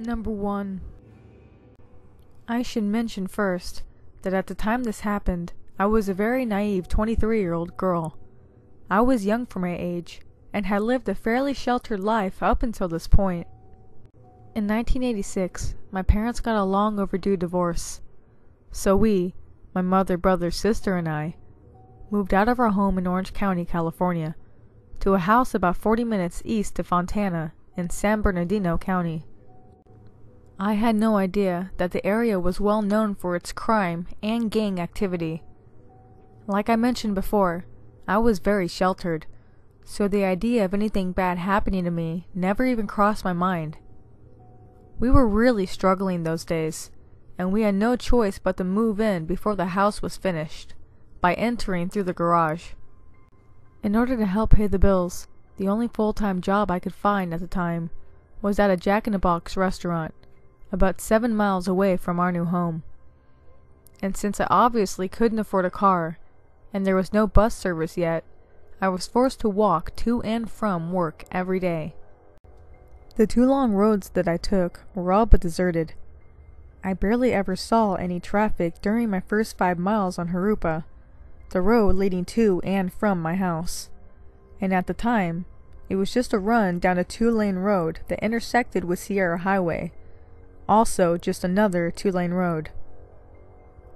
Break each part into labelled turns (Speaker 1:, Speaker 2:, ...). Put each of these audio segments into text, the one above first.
Speaker 1: Number 1. I should mention first that at the time this happened, I was a very naive 23-year-old girl. I was young for my age, and had lived a fairly sheltered life up until this point. In 1986, my parents got a long overdue divorce. So we, my mother, brother, sister, and I, moved out of our home in Orange County, California, to a house about 40 minutes east of Fontana in San Bernardino County. I had no idea that the area was well known for its crime and gang activity. Like I mentioned before, I was very sheltered, so the idea of anything bad happening to me never even crossed my mind. We were really struggling those days, and we had no choice but to move in before the house was finished, by entering through the garage. In order to help pay the bills, the only full-time job I could find at the time was at a Jack-in-the-Box restaurant, about 7 miles away from our new home. And since I obviously couldn't afford a car, and there was no bus service yet, I was forced to walk to and from work every day. The 2 long roads that I took were all but deserted. I barely ever saw any traffic during my first 5 miles on Harupa, the road leading to and from my house. And at the time, it was just a run down a 2-lane road that intersected with Sierra Highway, also just another 2-lane road.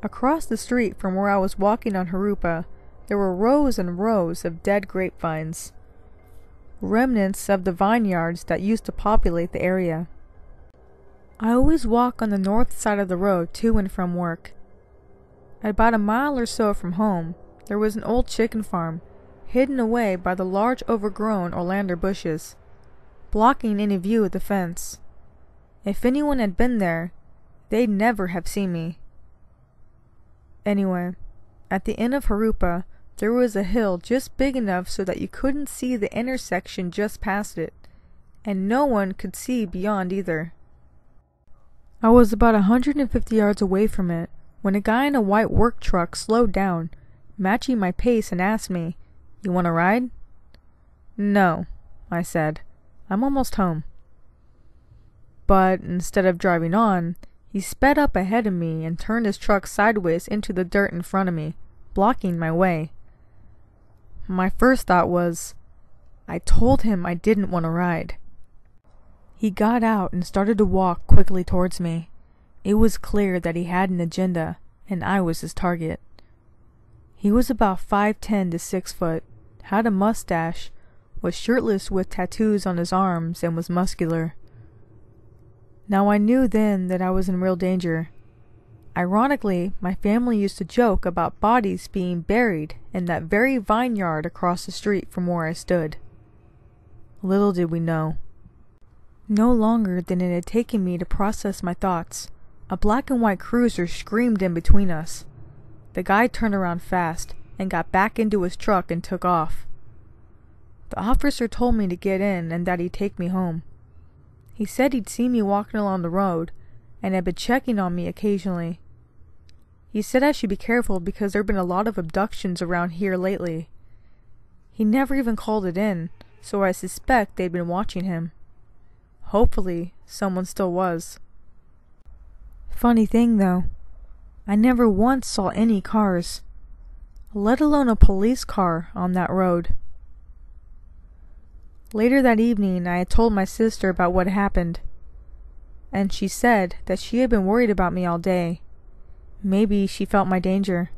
Speaker 1: Across the street from where I was walking on Harupa, there were rows and rows of dead grapevines, remnants of the vineyards that used to populate the area. I always walk on the north side of the road to and from work. At about a mile or so from home, there was an old chicken farm, hidden away by the large overgrown oleander bushes, blocking any view of the fence. If anyone had been there, they'd never have seen me. Anyway, at the end of Harupa, there was a hill just big enough so that you couldn't see the intersection just past it, and no one could see beyond either. I was about 150 yards away from it when a guy in a white work truck slowed down, matching my pace, and asked me, "You want a ride?" "No," I said. "I'm almost home." But instead of driving on, he sped up ahead of me and turned his truck sideways into the dirt in front of me, blocking my way. My first thought was, I told him I didn't want to ride. He got out and started to walk quickly towards me. It was clear that he had an agenda, and I was his target. He was about 5'10" to 6 foot, had a mustache, was shirtless with tattoos on his arms, and was muscular. Now I knew then that I was in real danger. Ironically, my family used to joke about bodies being buried in that very vineyard across the street from where I stood. Little did we know. No longer than it had taken me to process my thoughts, a black and white cruiser screamed in between us. The guy turned around fast and got back into his truck and took off. The officer told me to get in and that he'd take me home. He said he'd seen me walking along the road and had been checking on me occasionally. He said I should be careful because there'd been a lot of abductions around here lately. He never even called it in, so I suspect they'd been watching him. Hopefully, someone still was. Funny thing though, I never once saw any cars, let alone a police car on that road. Later that evening, I had told my sister about what happened, and she said that she had been worried about me all day. Maybe she felt my danger.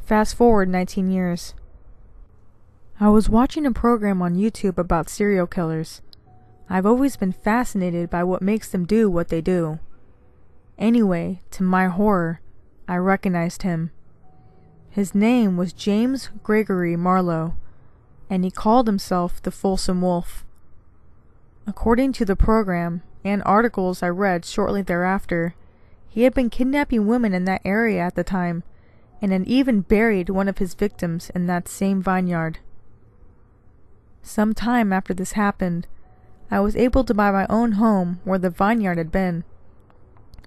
Speaker 1: Fast forward 19 years. I was watching a program on YouTube about serial killers. I've always been fascinated by what makes them do what they do. Anyway, to my horror, I recognized him. His name was James Gregory Marlowe, and he called himself the Folsom Wolf. According to the program, and articles I read shortly thereafter, he had been kidnapping women in that area at the time, and had even buried one of his victims in that same vineyard. Some time after this happened, I was able to buy my own home where the vineyard had been.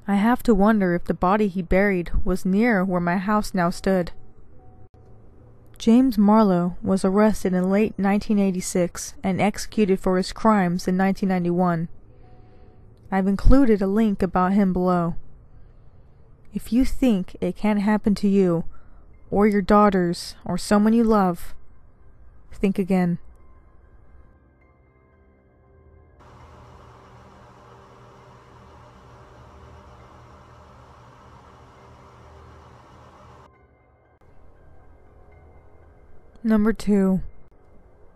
Speaker 1: I have to wonder if the body he buried was near where my house now stood. James Marlowe was arrested in late 1986 and executed for his crimes in 1991. I've included a link about him below. If you think it can't happen to you, or your daughters, or someone you love, think again. Number 2.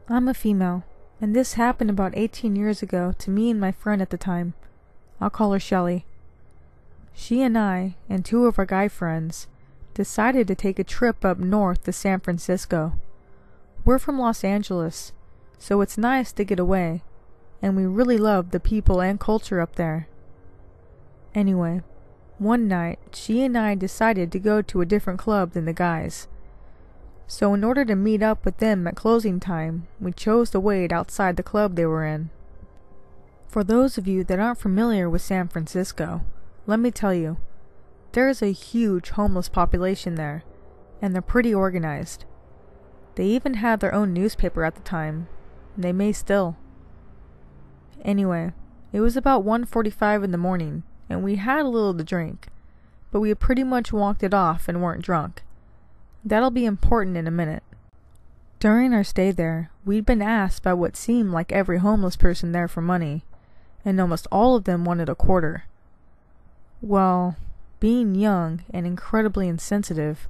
Speaker 1: I'm a female, and this happened about 18 years ago to me and my friend at the time. I'll call her Shelly. She and I, and 2 of our guy friends, decided to take a trip up north to San Francisco. We're from Los Angeles, so it's nice to get away, and we really love the people and culture up there. Anyway, one night, she and I decided to go to a different club than the guys. So in order to meet up with them at closing time, we chose to wait outside the club they were in. For those of you that aren't familiar with San Francisco, let me tell you, there's a huge homeless population there, and they're pretty organized. They even had their own newspaper at the time, and they may still. Anyway, it was about 1:45 in the morning, and we had a little to drink, but we had pretty much walked it off and weren't drunk. That'll be important in a minute. During our stay there, we'd been asked by what seemed like every homeless person there for money, and almost all of them wanted a quarter. Well, being young and incredibly insensitive,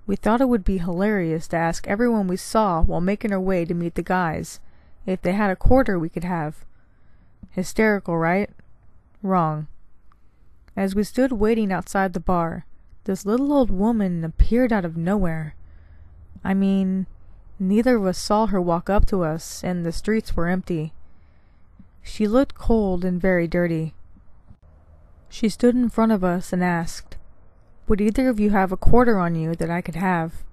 Speaker 1: we thought it would be hilarious to ask everyone we saw while making our way to meet the guys if they had a quarter we could have. Hysterical, right? Wrong. As we stood waiting outside the bar, this little old woman appeared out of nowhere. I mean, neither of us saw her walk up to us, and the streets were empty. She looked cold and very dirty. She stood in front of us and asked, "Would either of you have a quarter on you that I could have?"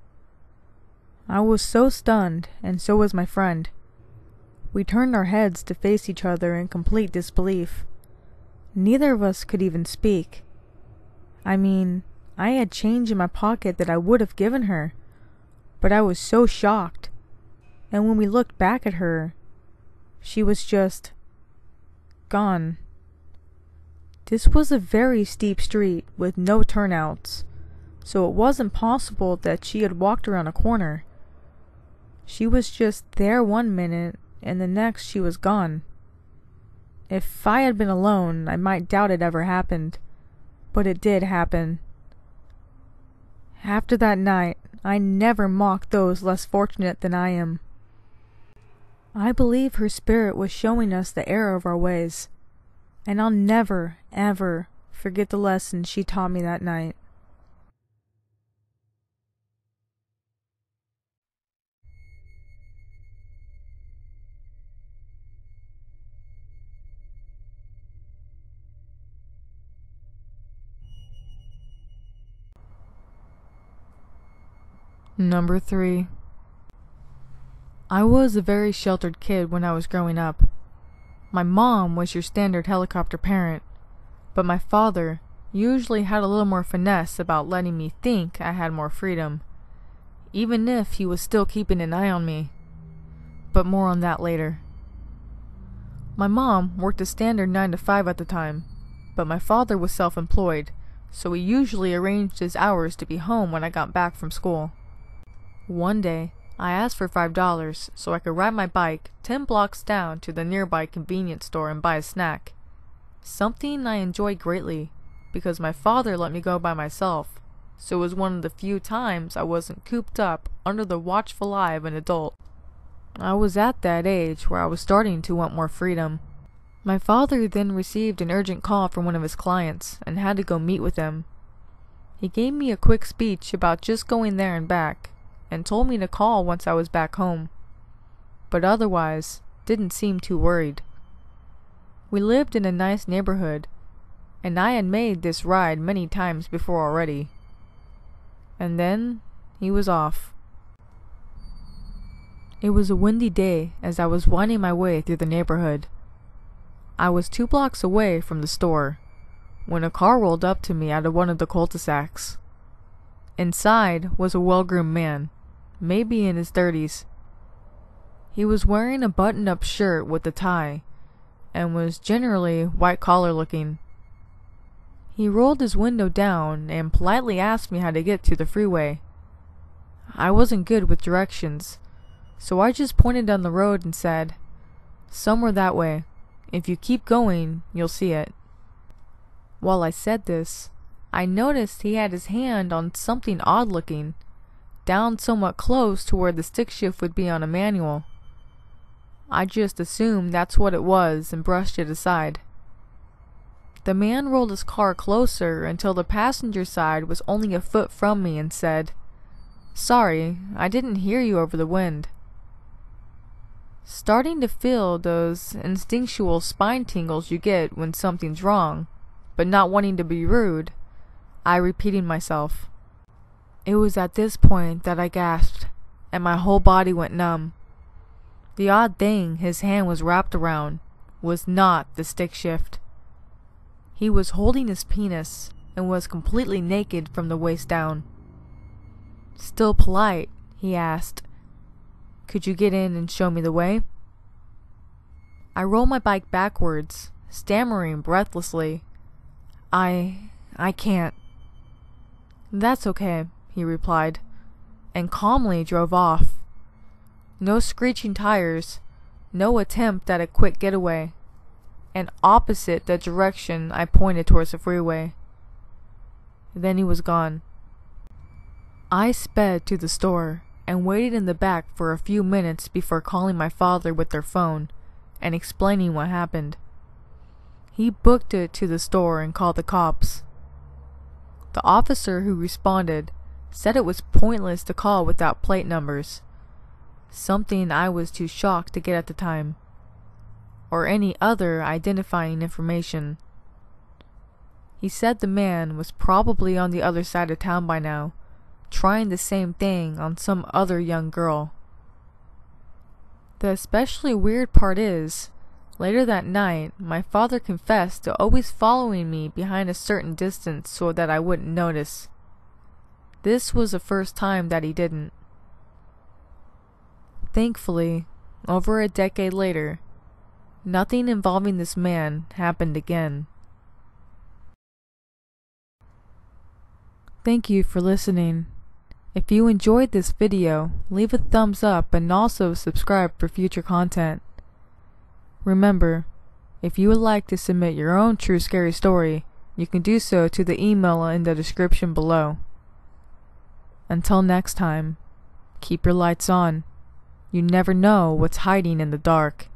Speaker 1: I was so stunned, and so was my friend. We turned our heads to face each other in complete disbelief. Neither of us could even speak. I mean, I had change in my pocket that I would have given her, but I was so shocked. And when we looked back at her, she was just gone. This was a very steep street with no turnouts, so it wasn't possible that she had walked around a corner. She was just there one minute, and the next she was gone. If I had been alone, I might doubt it ever happened, but it did happen. After that night, I never mocked those less fortunate than I am. I believe her spirit was showing us the error of our ways, and I'll never, ever forget the lesson she taught me that night. Number 3. I was a very sheltered kid when I was growing up. My mom was your standard helicopter parent, but my father usually had a little more finesse about letting me think I had more freedom, even if he was still keeping an eye on me. But more on that later. My mom worked a standard 9 to 5 at the time, but my father was self-employed, so he usually arranged his hours to be home when I got back from school. One day, I asked for $5 so I could ride my bike 10 blocks down to the nearby convenience store and buy a snack. Something I enjoyed greatly, because my father let me go by myself, so it was one of the few times I wasn't cooped up under the watchful eye of an adult. I was at that age where I was starting to want more freedom. My father then received an urgent call from one of his clients and had to go meet with him. He gave me a quick speech about just going there and back, and told me to call once I was back home, but otherwise didn't seem too worried. We lived in a nice neighborhood, and I had made this ride many times before already. And then he was off. It was a windy day as I was winding my way through the neighborhood. I was 2 blocks away from the store when a car rolled up to me out of one of the cul-de-sacs. Inside was a well-groomed man, maybe in his 30s. He was wearing a button-up shirt with a tie, and was generally white-collar looking. He rolled his window down and politely asked me how to get to the freeway. I wasn't good with directions, so I just pointed down the road and said, "Somewhere that way. If you keep going, you'll see it." While I said this, I noticed he had his hand on something odd-looking, down somewhat close to where the stick shift would be on a manual. I just assumed that's what it was and brushed it aside. The man rolled his car closer until the passenger side was only a foot from me and said, "Sorry, I didn't hear you over the wind." Starting to feel those instinctual spine tingles you get when something's wrong, but not wanting to be rude, I repeated myself. It was at this point that I gasped, and my whole body went numb. The odd thing his hand was wrapped around was not the stick shift. He was holding his penis and was completely naked from the waist down. Still polite, he asked, "Could you get in and show me the way?" I rolled my bike backwards, stammering breathlessly. I can't." "That's okay," he replied, and calmly drove off. No screeching tires, no attempt at a quick getaway, and opposite the direction I pointed towards the freeway. Then he was gone. I sped to the store and waited in the back for a few minutes before calling my father with their phone and explaining what happened. He booked it to the store and called the cops. The officer who responded said it was pointless to call without plate numbers, something I was too shocked to get at the time, or any other identifying information. He said the man was probably on the other side of town by now, trying the same thing on some other young girl. The especially weird part is, later that night, my father confessed to always following me behind a certain distance so that I wouldn't notice. This was the first time that he didn't. Thankfully, over a decade later, nothing involving this man happened again. Thank you for listening. If you enjoyed this video, leave a thumbs up and also subscribe for future content. Remember, if you would like to submit your own true scary story, you can do so to the email in the description below. Until next time, keep your lights on. You never know what's hiding in the dark.